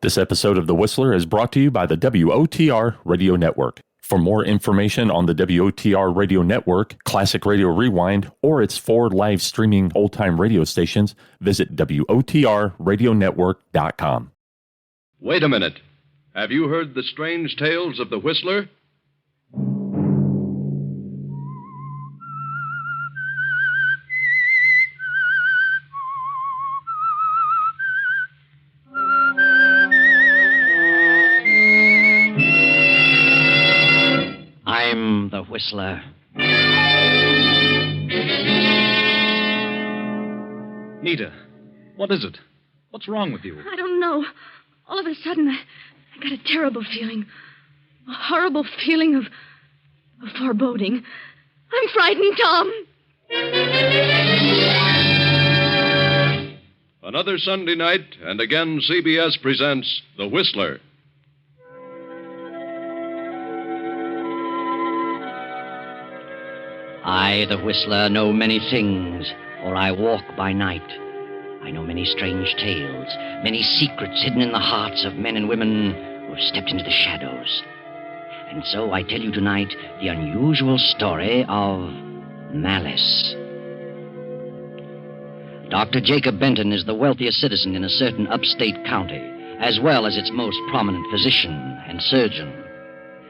This episode of The Whistler is brought to you by the WOTR Radio Network. For more information on the WOTR Radio Network, Classic Radio Rewind, or its 4 live streaming old-time radio stations, visit WOTRradionetwork.com. Wait a minute. Have you heard the strange tales of the Whistler? I'm the Whistler. Nita, what is it? What's wrong with you? I don't know. All of a sudden, I got a terrible feeling. A horrible feeling of foreboding. I'm frightened, Tom. Another Sunday night, and again CBS presents The Whistler. I, the Whistler, know many things, for I walk by night. I know many strange tales, many secrets hidden in the hearts of men and women who have stepped into the shadows. And so I tell you tonight the unusual story of Malice. Dr. Jacob Benton is the wealthiest citizen in a certain upstate county, as well as its most prominent physician and surgeon.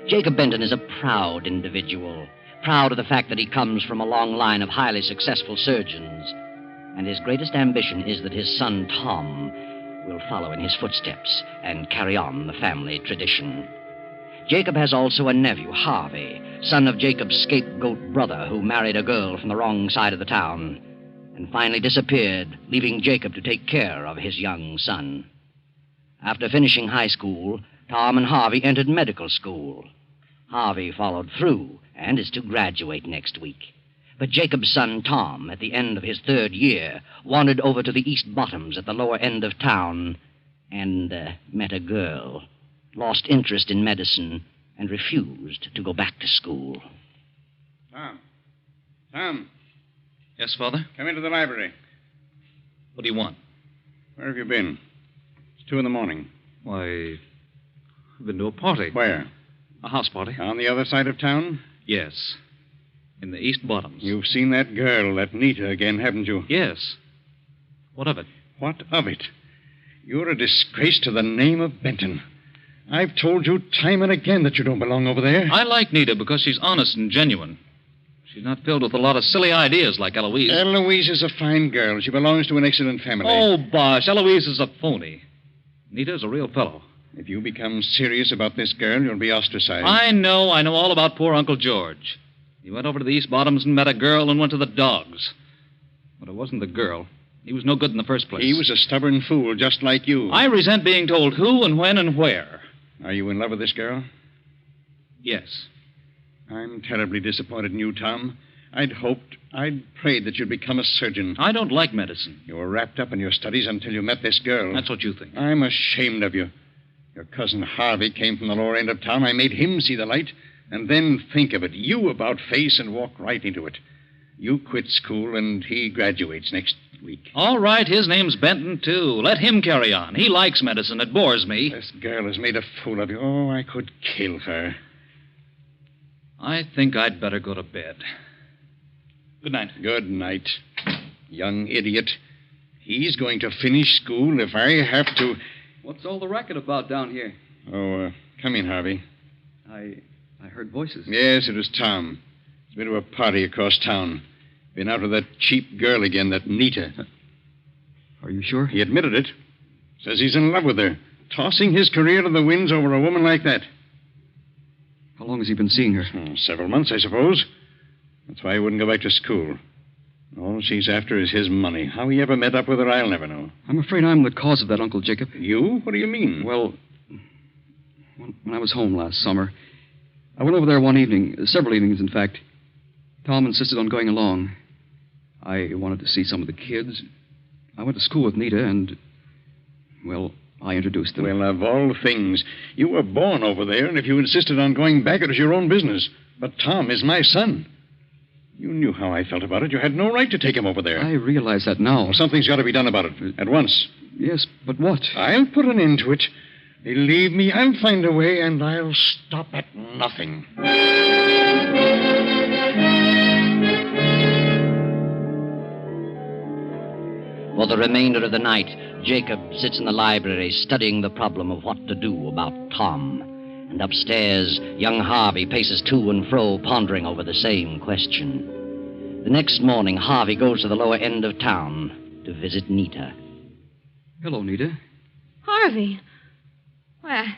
Jacob Benton is a proud individual, proud of the fact that he comes from a long line of highly successful surgeons. And his greatest ambition is that his son, Tom, will follow in his footsteps and carry on the family tradition. Jacob has also a nephew, Harvey, son of Jacob's scapegoat brother, who married a girl from the wrong side of the town and finally disappeared, leaving Jacob to take care of his young son. After finishing high school, Tom and Harvey entered medical school. Harvey followed through and is to graduate next week. But Jacob's son, Tom, at the end of his 3rd year, wandered over to the East Bottoms at the lower end of town and met a girl, lost interest in medicine, and refused to go back to school. Tom. Yes, Father? Come into the library. What do you want? Where have you been? It's 2 a.m. Why, I've been to a party. Where? A house party. On the other side of town? Yes. In the East Bottoms. You've seen that girl, that Nita, again, haven't you? Yes. What of it? What of it? You're a disgrace to the name of Benton. I've told you time and again that you don't belong over there. I like Nita because she's honest and genuine. She's not filled with a lot of silly ideas like Eloise. Eloise is a fine girl. She belongs to an excellent family. Oh, bosh. Eloise is a phony. Nita's a real fellow. If you become serious about this girl, you'll be ostracized. I know all about poor Uncle George. He went over to the East Bottoms and met a girl and went to the dogs. But it wasn't the girl. He was no good in the first place. He was a stubborn fool, just like you. I resent being told who and when and where. Are you in love with this girl? Yes. I'm terribly disappointed in you, Tom. I'd prayed that you'd become a surgeon. I don't like medicine. You were wrapped up in your studies until you met this girl. That's what you think. I'm ashamed of you. Your cousin Harvey came from the lower end of town. I made him see the light. And then think of it. You about face and walk right into it. You quit school and he graduates next week. All right, his name's Benton, too. Let him carry on. He likes medicine. It bores me. This girl has made a fool of you. Oh, I could kill her. I think I'd better go to bed. Good night. Good night, young idiot. He's going to finish school if I have to... What's all the racket about down here? Oh, come in, Harvey. I heard voices. Yes, it was Tom. He's been to a party across town. Been out with that cheap girl again, that Nita. Are you sure? He admitted it. Says he's in love with her. Tossing his career to the winds over a woman like that. How long has he been seeing her? Several months, I suppose. That's why he wouldn't go back to school. All she's after is his money. How he ever met up with her, I'll never know. I'm afraid I'm the cause of that, Uncle Jacob. You? What do you mean? Well, when I was home last summer, I went over there one evening, several evenings, in fact. Tom insisted on going along. I wanted to see some of the kids. I went to school with Nita, and, well, I introduced them. Well, of all things, you were born over there, and if you insisted on going back, it was your own business. But Tom is my son. You knew how I felt about it. You had no right to take him over there. I realize that now. Well, something's got to be done about it. At once. Yes, but what? I'll put an end to it. Believe me, I'll find a way, and I'll stop at nothing. For the remainder of the night, Jacob sits in the library studying the problem of what to do about Tom. And upstairs, young Harvey paces to and fro, pondering over the same question. The next morning, Harvey goes to the lower end of town to visit Nita. Hello, Nita. Harvey. Why,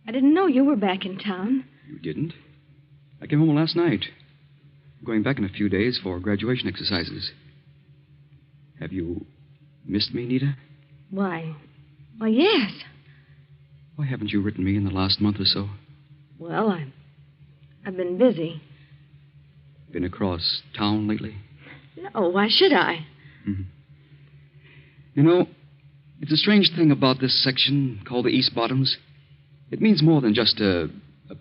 I didn't know you were back in town. You didn't? I came home last night. I'm going back in a few days for graduation exercises. Have you missed me, Nita? Why, yes. Why haven't you written me in the last month or so? Well, I've been busy. Been across town lately? No, why should I? Mm-hmm. You know, it's a strange thing about this section called the East Bottoms. It means more than just a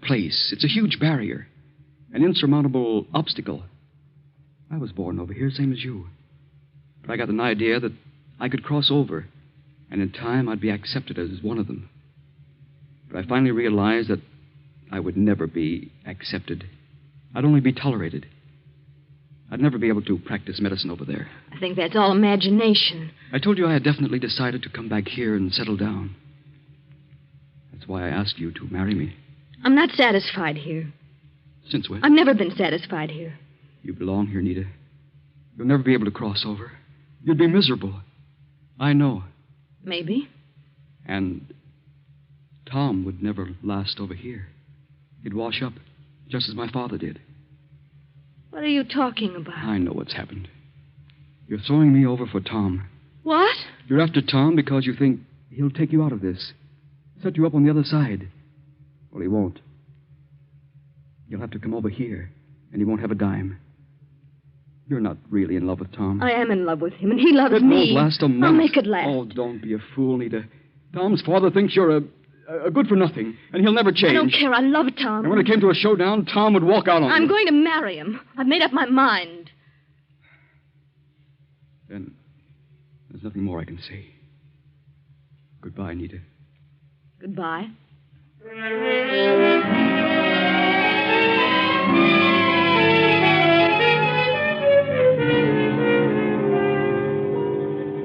place. It's a huge barrier, an insurmountable obstacle. I was born over here, same as you. But I got an idea that I could cross over, and in time I'd be accepted as one of them. But I finally realized that I would never be accepted. I'd only be tolerated. I'd never be able to practice medicine over there. I think that's all imagination. I told you I had definitely decided to come back here and settle down. That's why I asked you to marry me. I'm not satisfied here. Since when? I've never been satisfied here. You belong here, Nita. You'll never be able to cross over. You'd be miserable. I know. Maybe. And Tom would never last over here. He'd wash up, just as my father did. What are you talking about? I know what's happened. You're throwing me over for Tom. What? You're after Tom because you think he'll take you out of this. Set you up on the other side. Well, he won't. You'll have to come over here, and he won't have a dime. You're not really in love with Tom. I am in love with him, and he loves me. It won't last a month. I'll make it last. Oh, don't be a fool, Nita. Tom's father thinks you're a good-for-nothing, and he'll never change. I don't care. I love Tom. And when it came to a showdown, Tom would walk out on you. I'm going to marry him. I've made up my mind. Then there's nothing more I can say. Goodbye, Nita. Goodbye.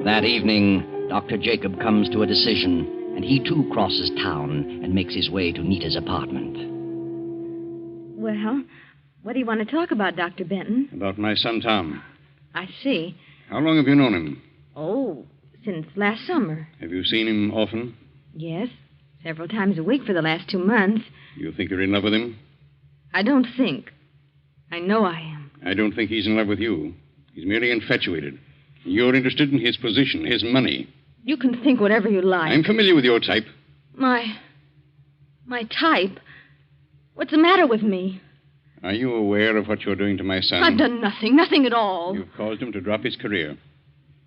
That evening, Dr. Jacob comes to a decision, and he too crosses town and makes his way to Nita's apartment. Well, what do you want to talk about, Dr. Benton? About my son, Tom. I see. How long have you known him? Oh, since last summer. Have you seen him often? Yes, several times a week for the last 2 months. You think you're in love with him? I don't think. I know I am. I don't think he's in love with you. He's merely infatuated. You're interested in his position, his money. You can think whatever you like. I'm familiar with your type. My type? What's the matter with me? Are you aware of what you're doing to my son? I've done nothing at all. You've caused him to drop his career.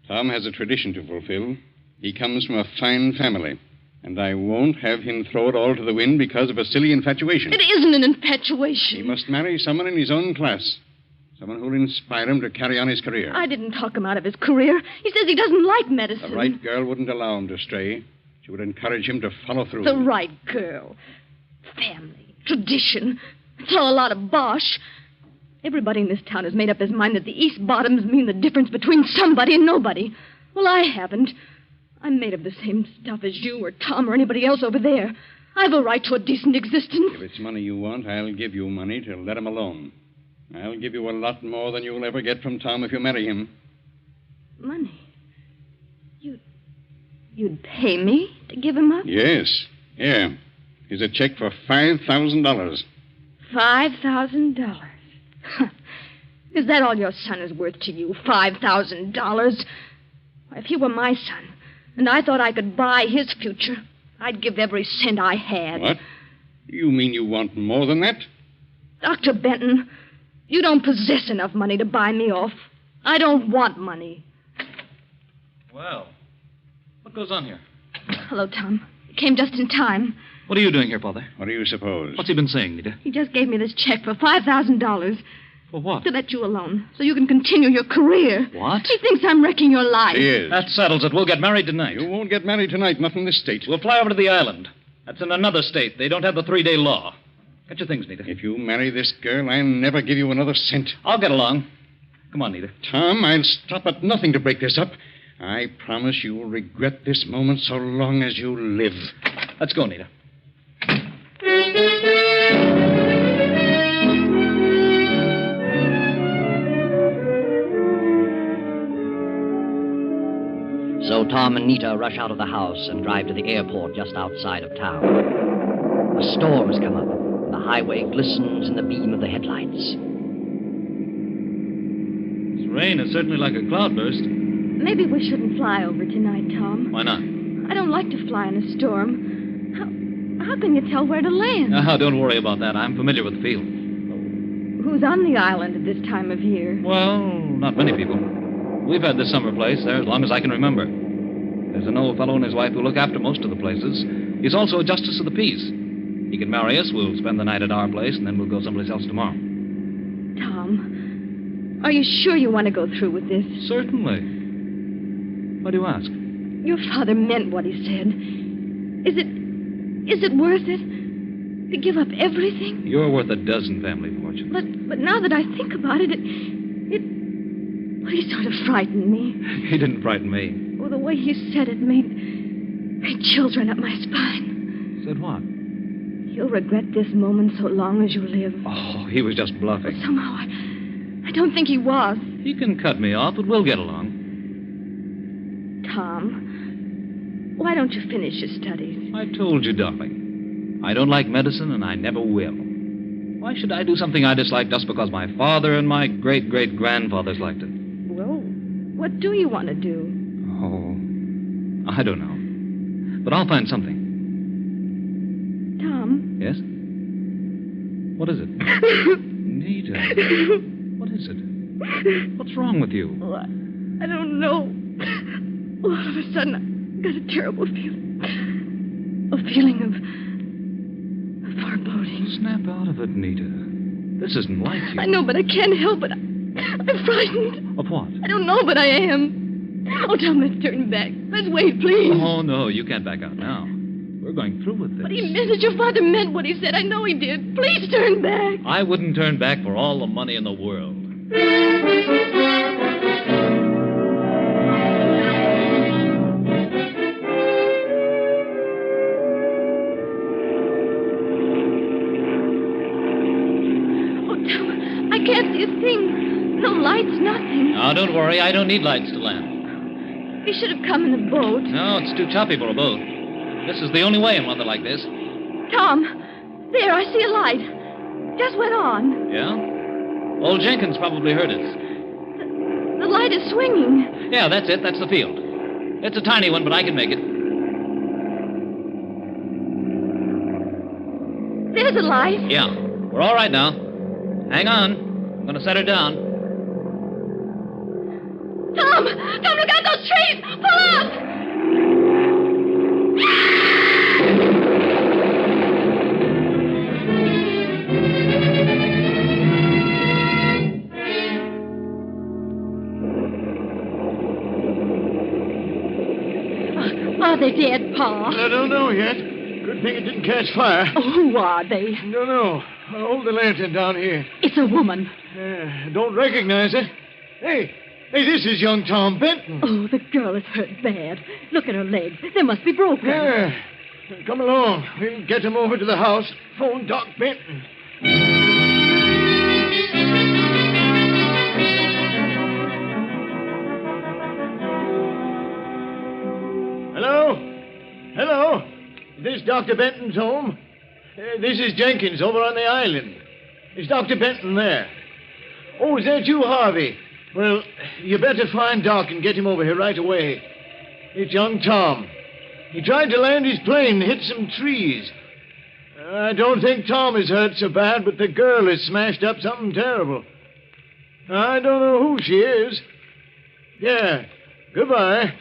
Tom has a tradition to fulfill. He comes from a fine family. And I won't have him throw it all to the wind because of a silly infatuation. It isn't an infatuation. He must marry someone in his own class. Someone who'll inspire him to carry on his career. I didn't talk him out of his career. He says he doesn't like medicine. The right girl wouldn't allow him to stray. She would encourage him to follow through. The right girl. Family. Tradition. It's all a lot of bosh. Everybody in this town has made up his mind that the East Bottoms mean the difference between somebody and nobody. Well, I haven't. I'm made of the same stuff as you or Tom or anybody else over there. I've a right to a decent existence. If it's money you want, I'll give you money to let him alone. I'll give you a lot more than you'll ever get from Tom if you marry him. Money? You'd pay me to give him up? Yes. Here. Here's a check for $5,000. $5,000? Is that all your son is worth to you? $5,000? If he were my son, and I thought I could buy his future, I'd give every cent I had. What? You mean you want more than that? Dr. Benton, you don't possess enough money to buy me off. I don't want money. Well, what goes on here? Hello, Tom. You came just in time. What are you doing here, Father? What do you suppose? What's he been saying, Nita? He just gave me this check for $5,000. For what? To let you alone, so you can continue your career. What? He thinks I'm wrecking your life. He is. That settles it. We'll get married tonight. You won't get married tonight, not in this state. We'll fly over to the island. That's in another state. They don't have the 3-day law. Get your things, Nita. If you marry this girl, I'll never give you another cent. I'll get along. Come on, Nita. Tom, I'll stop at nothing to break this up. I promise you will regret this moment so long as you live. Let's go, Nita. So Tom and Nita rush out of the house and drive to the airport just outside of town. A storm has come up. The highway glistens in the beam of the headlights. This rain is certainly like a cloudburst. Maybe we shouldn't fly over tonight, Tom. Why not? I don't like to fly in a storm. How can you tell where to land? Don't worry about that. I'm familiar with the field. Who's on the island at this time of year? Well, not many people. We've had this summer place there as long as I can remember. There's an old fellow and his wife who look after most of the places. He's also a justice of the peace. He can marry us, we'll spend the night at our place, and then we'll go someplace else tomorrow. Tom, are you sure you want to go through with this? Certainly. Why do you ask? Your father meant what he said. Is it worth it? To give up everything? You're worth a dozen family fortunes. But now that I think about it, well, he sort of frightened me. He didn't frighten me. Oh, the way he said it made chills run up my spine. Said what? You'll regret this moment so long as you live. Oh, he was just bluffing. But somehow I don't think he was. He can cut me off, but we'll get along. Tom, why don't you finish your studies? I told you, darling. I don't like medicine, and I never will. Why should I do something I dislike just because my father and my great-great-grandfathers liked it? Well, what do you want to do? Oh, I don't know. But I'll find something. Tom? Yes? What is it? Nita. What is it? What's wrong with you? Oh, I don't know. All of a sudden, I got a terrible feeling. A feeling of foreboding. Snap out of it, Nita. This isn't like you. I know, but I can't help it. I'm frightened. Of what? I don't know, but I am. Oh, Tom, let's turn back. Let's wait, please. Oh, no, you can't back out now. We're going through with this. But he meant it. Your father meant what he said. I know he did. Please turn back. I wouldn't turn back for all the money in the world. Oh, Tom, I can't see a thing. No lights, nothing. Now, don't worry. I don't need lights to land. He should have come in a boat. No, it's too choppy for a boat. This is the only way in weather like this. Tom, there, I see a light. Just went on. Yeah? Old Jenkins probably heard us. The light is swinging. Yeah, that's it. That's the field. It's a tiny one, but I can make it. There's a light. Yeah. We're all right now. Hang on. I'm going to set her down. Tom, look out those trees! Pull up! Are they dead, Pa? I don't know yet. Good thing it didn't catch fire. Oh, who are they? Don't know. I'll hold the lantern down here. It's a woman. Don't recognize her. Hey, this is young Tom Benton. Oh, the girl is hurt bad. Look at her legs. They must be broken. Yeah. Come along. We'll get him over to the house. Phone Doc Benton. Hello? This Dr. Benton's home? This is Jenkins over on the island. Is Dr. Benton there? Oh, is that you, Harvey? Well, you better find Doc and get him over here right away. It's young Tom. He tried to land his plane and hit some trees. I don't think Tom is hurt so bad, but the girl has smashed up something terrible. I don't know who she is. Yeah. Goodbye.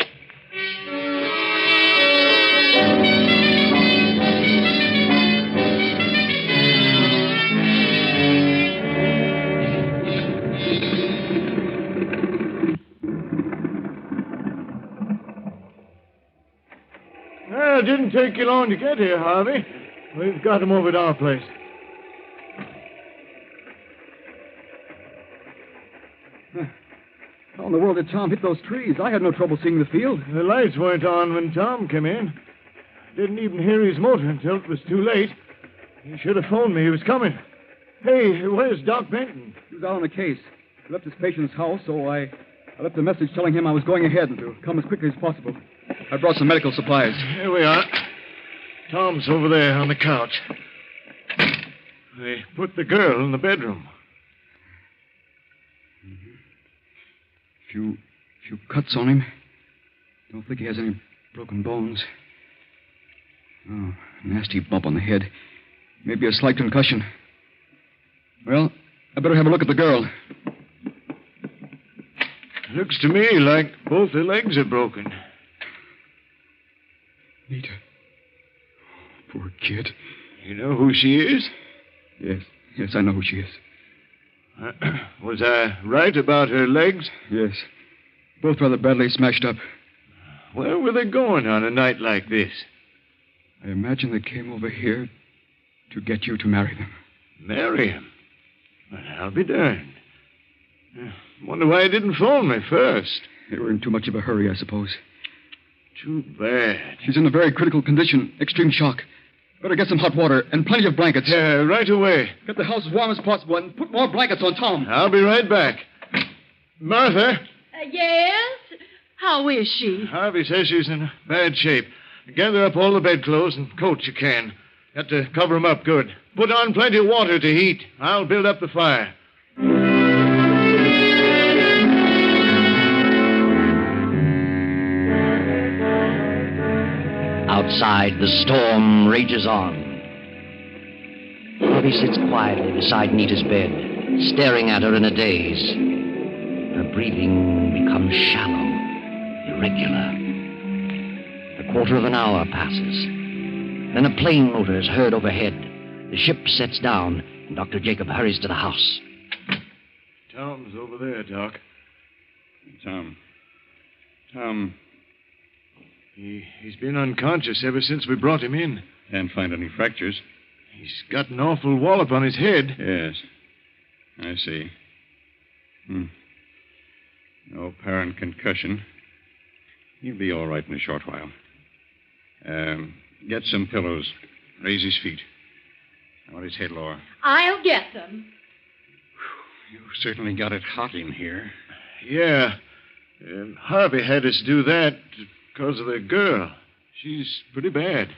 take you long to get here, Harvey. We've got him over at our place. How in the world did Tom hit those trees? I had no trouble seeing the field. The lights weren't on when Tom came in. Didn't even hear his motor until it was too late. He should have phoned me. He was coming. Hey, where's Doc Benton? He was out on the case. He left his patient's house, so I left a message telling him I was going ahead and to come as quickly as possible. I brought some medical supplies. Here we are. Tom's over there on the couch. They put the girl in the bedroom. Few cuts on him. Don't think he has any broken bones. Oh, nasty bump on the head. Maybe a slight concussion. Well, I better have a look at the girl. Looks to me like both her legs are broken. Nita. Poor kid. You know who she is? Yes, I know who she is. Was I right about her legs? Yes. Both rather badly smashed up. Where were they going on a night like this? I imagine they came over here to get you to marry them. Marry him? Well, I'll be darned. Wonder why he didn't phone me first. They were in too much of a hurry, I suppose. Too bad. She's in a very critical condition. Extreme shock. Better get some hot water and plenty of blankets. Yeah, right away. Get the house as warm as possible and put more blankets on Tom. I'll be right back. Martha? Yes? How is she? Harvey says she's in bad shape. Gather up all the bedclothes and coats you can. Got to cover 'em up good. Put on plenty of water to heat. I'll build up the fire. Outside, the storm rages on. Harvey sits quietly beside Nita's bed, staring at her in a daze. Her breathing becomes shallow, irregular. A quarter of an hour passes. Then a plane motor is heard overhead. The ship sets down, and Dr. Jacob hurries to the house. Tom's over there, Doc. Tom. He's been unconscious ever since we brought him in. Can't find any fractures. He's got an awful wallop on his head. Yes. I see. No apparent concussion. He'll be all right in a short while. Get some pillows. Raise his feet. I want his head lower. I'll get them. You certainly got it hot in here. Yeah. Harvey had us do that because of the girl. She's pretty bad.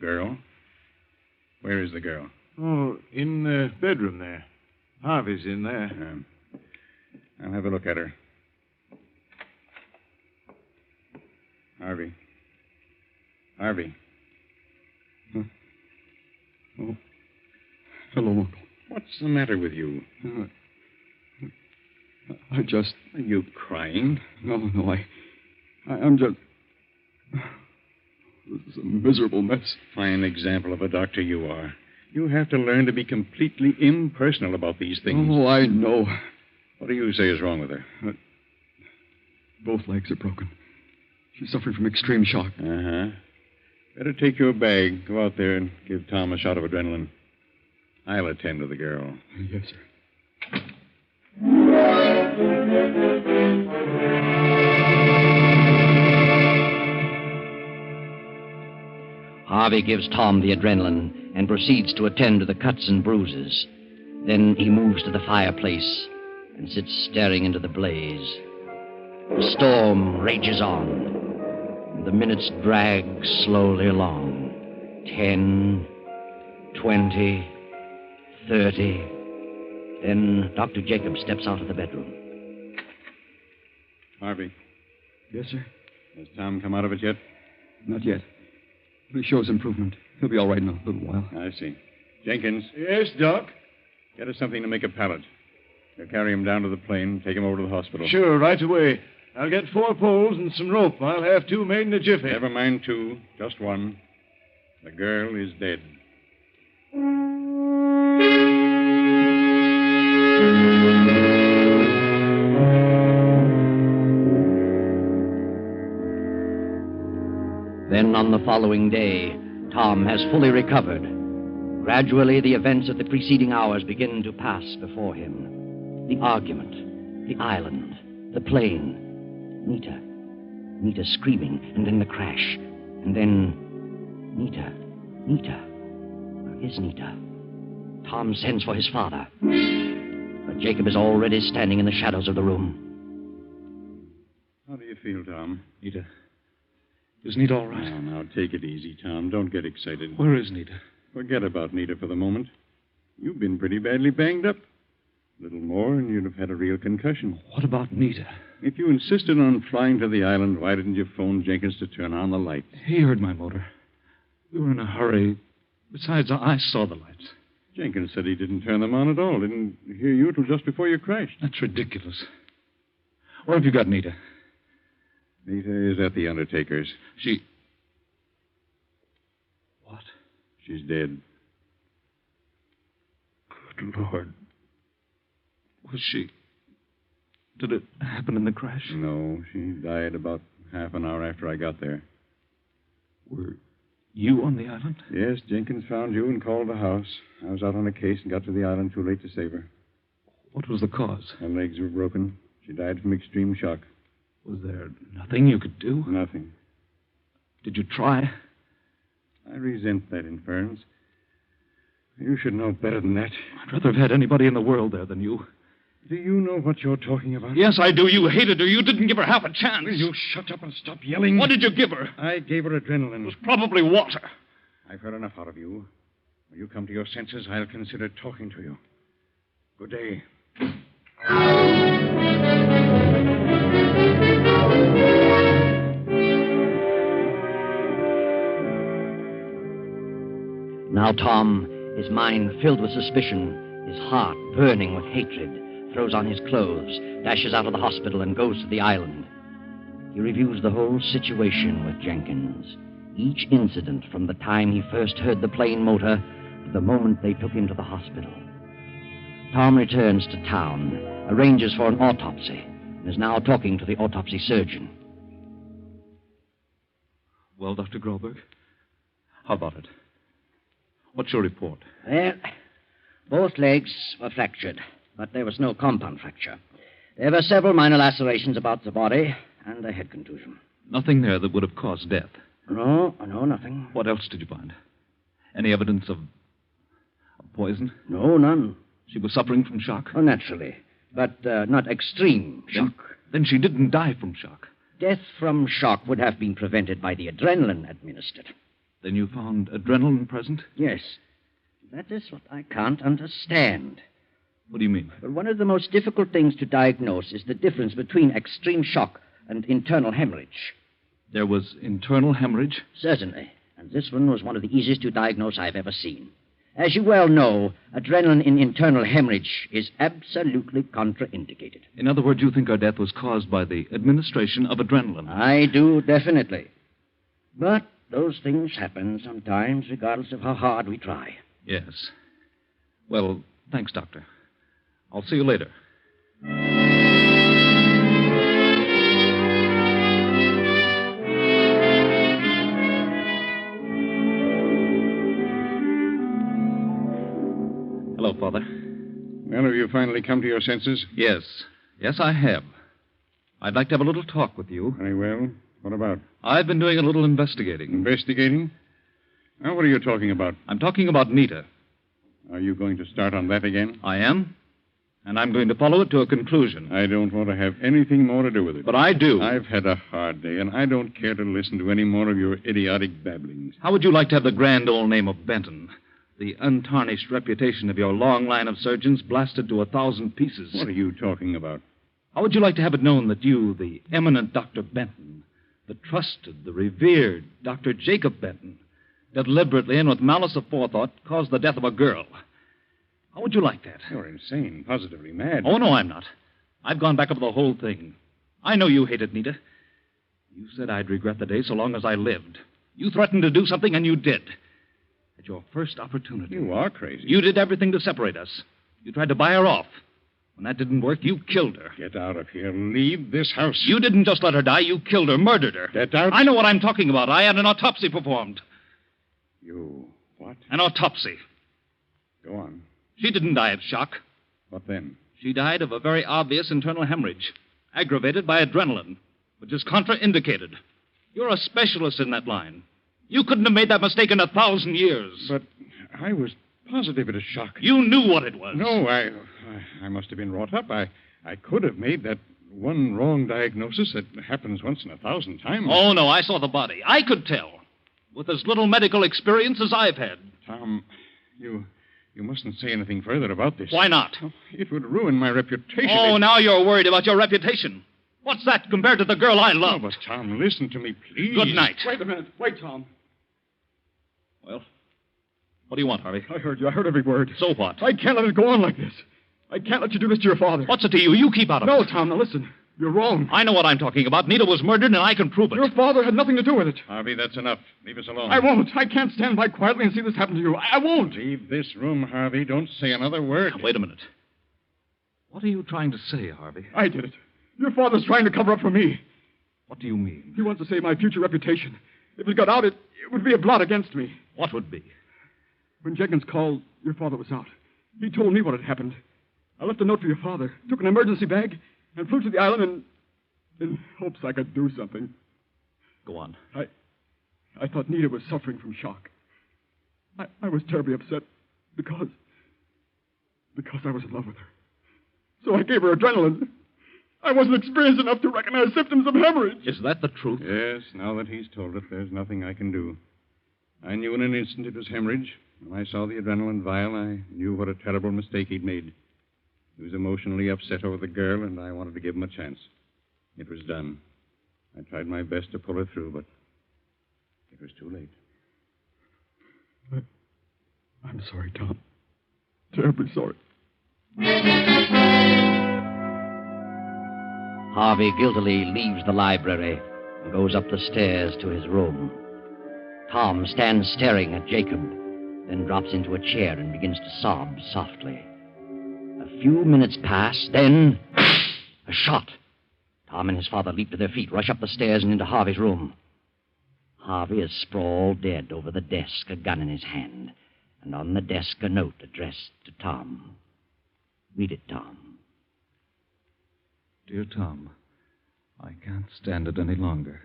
Girl? Where is the girl? Oh, in the bedroom there. Harvey's in there. I'll have a look at her. Harvey. Oh. Hello, Uncle. What's the matter with you? I just... Are you crying? No, I'm just... This is a miserable mess. Fine example of a doctor you are. You have to learn to be completely impersonal about these things. Oh, I know. What do you say is wrong with her? Both legs are broken. She's suffering from extreme shock. Uh-huh. Better take your bag, go out there and give Tom a shot of adrenaline. I'll attend to the girl. Yes, sir. Harvey gives Tom the adrenaline and proceeds to attend to the cuts and bruises. Then he moves to the fireplace and sits staring into the blaze. The storm rages on. The minutes drag slowly along. 10, 20, 30. Then Dr. Jacob steps out of the bedroom. Harvey, Yes, sir? has Tom come out of it yet? Not yet. But he shows improvement. He'll be all right in a little while. I see. Jenkins, Yes, Doc? get us something to make a pallet. We'll carry him down to the plane, take him over to the hospital. Sure, right away. I'll get 4 poles and some rope. I'll have 2 made in a jiffy. Never mind 2, just 1. The girl is dead. Then on the following day, Tom has fully recovered. Gradually, the events of the preceding hours begin to pass before him. The argument, the island, the plane, Nita screaming, and then the crash. And then Nita. Where is Nita? Tom sends for his father. But Jacob is already standing in the shadows of the room. How do you feel, Tom? Nita. Is Nita all right? Now, take it easy, Tom. Don't get excited. Where is Nita? Forget about Nita for the moment. You've been pretty badly banged up. A little more, and you'd have had a real concussion. What about Nita? If you insisted on flying to the island, why didn't you phone Jenkins to turn on the light? He heard my motor. We were in a hurry. Besides, I saw the lights. Jenkins said he didn't turn them on at all. Didn't hear you till just before you crashed. That's ridiculous. Where have you got Nita? Nita is at the undertaker's. She... What? She's dead. Good Lord. Was she... Did it happen in the crash? No, she died about half an hour after I got there. Were you on the island? Yes, Jenkins found you and called the house. I was out on a case and got to the island too late to save her. What was the cause? Her legs were broken. She died from extreme shock. Was there nothing you could do? Nothing. Did you try? I resent that inference. You should know better than that. I'd rather have had anybody in the world there than you. Do you know what you're talking about? Yes, I do. You hated her. You didn't give her half a chance. Will you shut up and stop yelling? What did you give her? I gave her adrenaline. It was probably water. I've heard enough out of you. When you come to your senses, I'll consider talking to you. Good day. Now Tom, his mind filled with suspicion, his heart burning with hatred, throws on his clothes, dashes out of the hospital, and goes to the island. He reviews the whole situation with Jenkins. Each incident from the time he first heard the plane motor to the moment they took him to the hospital. Tom returns to town, arranges for an autopsy, and is now talking to the autopsy surgeon. Well, Dr. Groberg, how about it? What's your report? Well, both legs were fractured, but there was no compound fracture. There were several minor lacerations about the body and a head contusion. Nothing there that would have caused death? No, nothing. What else did you find? Any evidence of poison? No, none. She was suffering from shock? Oh, naturally, but not extreme shock. Then she didn't die from shock? Death from shock would have been prevented by the adrenaline administered. Then you found adrenaline present? Yes. That is what I can't understand. What do you mean? Well, one of the most difficult things to diagnose is the difference between extreme shock and internal hemorrhage. There was internal hemorrhage? Certainly. And this one was one of the easiest to diagnose I've ever seen. As you well know, adrenaline in internal hemorrhage is absolutely contraindicated. In other words, you think our death was caused by the administration of adrenaline? I do, definitely. But those things happen sometimes, regardless of how hard we try. Yes. Well, thanks, Doctor. I'll see you later. Hello, Father. Well, have you finally come to your senses? Yes. Yes, I have. I'd like to have a little talk with you. Very well. What about? I've been doing a little investigating. Investigating? Now, what are you talking about? I'm talking about Nita. Are you going to start on that again? I am. And I'm going to follow it to a conclusion. I don't want to have anything more to do with it. But I do. I've had a hard day, and I don't care to listen to any more of your idiotic babblings. How would you like to have the grand old name of Benton? The untarnished reputation of your long line of surgeons blasted to 1,000 pieces. What are you talking about? How would you like to have it known that you, the eminent Dr. Benton, the trusted, the revered Dr. Jacob Benton, deliberately and with malice aforethought caused the death of a girl? How would you like that? You're insane, positively mad. Oh, no, I'm not. I've gone back over the whole thing. I know you hated Nita. You said I'd regret the day so long as I lived. You threatened to do something, and you did. At your first opportunity. You are crazy. You did everything to separate us. You tried to buy her off. When that didn't work, you killed her. Get out of here. Leave this house. You didn't just let her die. You killed her, murdered her. Get out. I know what I'm talking about. I had an autopsy performed. You what? An autopsy. Go on. She didn't die of shock. What then? She died of a very obvious internal hemorrhage, aggravated by adrenaline, which is contraindicated. You're a specialist in that line. You couldn't have made that mistake in 1,000 years. But I was positive it was shock. You knew what it was. No, I must have been wrought up. I could have made that one wrong diagnosis that happens once in 1,000 times. Oh, no, I saw the body. I could tell. With as little medical experience as I've had. Tom, you mustn't say anything further about this. Why not? Oh, it would ruin my reputation. Oh, now you're worried about your reputation. What's that compared to the girl I love? Oh, but Tom, listen to me, please. Good night. Wait a minute. Wait, Tom. Well, what do you want, Harvey? I heard you. I heard every word. So what? I can't let it go on like this. I can't let you do this to your father. What's it to you? You keep out of it. No, Tom, now listen. You're wrong. I know what I'm talking about. Nita was murdered, and I can prove it. Your father had nothing to do with it. Harvey, that's enough. Leave us alone. I won't. I can't stand by quietly and see this happen to you. I won't. Leave this room, Harvey. Don't say another word. Now, wait a minute. What are you trying to say, Harvey? I did it. Your father's trying to cover up for me. What do you mean? He wants to save my future reputation. If it got out, it would be a blot against me. What would be? When Jenkins called, your father was out. He told me what had happened. I left a note for your father, took an emergency bag, and flew to the island in hopes I could do something. Go on. I thought Nita was suffering from shock. I was terribly upset because I was in love with her. So I gave her adrenaline. I wasn't experienced enough to recognize symptoms of hemorrhage. Is that the truth? Yes, now that he's told it, there's nothing I can do. I knew in an instant it was hemorrhage. When I saw the adrenaline vial, I knew what a terrible mistake he'd made. He was emotionally upset over the girl, and I wanted to give him a chance. It was done. I tried my best to pull her through, but it was too late. I'm sorry, Tom. Terribly sorry. Harvey guiltily leaves the library and goes up the stairs to his room. Tom stands staring at Jacob, then drops into a chair and begins to sob softly. A few minutes pass, then a shot. Tom and his father leap to their feet, rush up the stairs and into Harvey's room. Harvey is sprawled dead over the desk, a gun in his hand, and on the desk a note addressed to Tom. Read it, Tom. Dear Tom, I can't stand it any longer.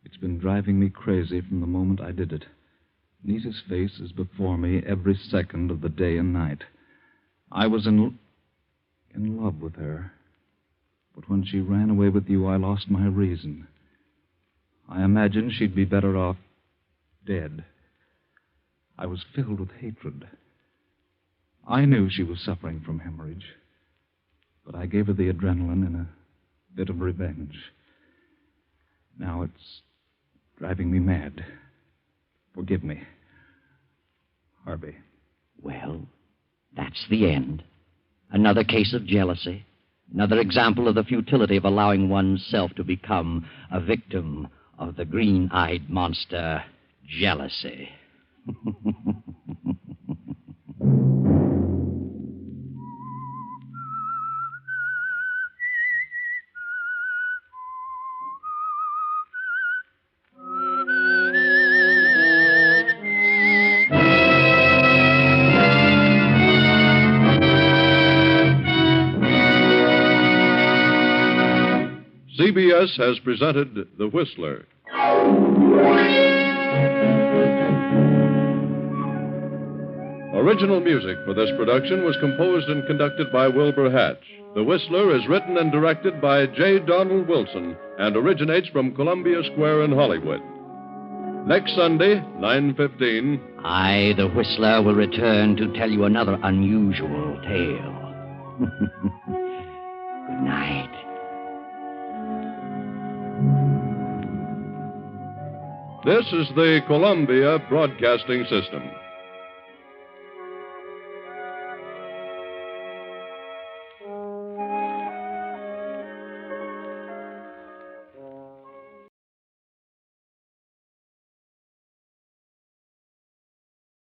It's been driving me crazy from the moment I did it. Nita's face is before me every second of the day and night. I was in love with her. But when she ran away with you, I lost my reason. I imagined she'd be better off dead. I was filled with hatred. I knew she was suffering from hemorrhage, but I gave her the adrenaline in a bit of revenge. Now it's driving me mad. Forgive me. Harvey. Well, that's the end. Another case of jealousy. Another example of the futility of allowing oneself to become a victim of the green-eyed monster, jealousy. CBS has presented The Whistler. Original music for this production was composed and conducted by Wilbur Hatch. The Whistler is written and directed by J. Donald Wilson and originates from Columbia Square in Hollywood. Next Sunday, 9:15. I, the Whistler, will return to tell you another unusual tale. Good night. This is the Columbia Broadcasting System.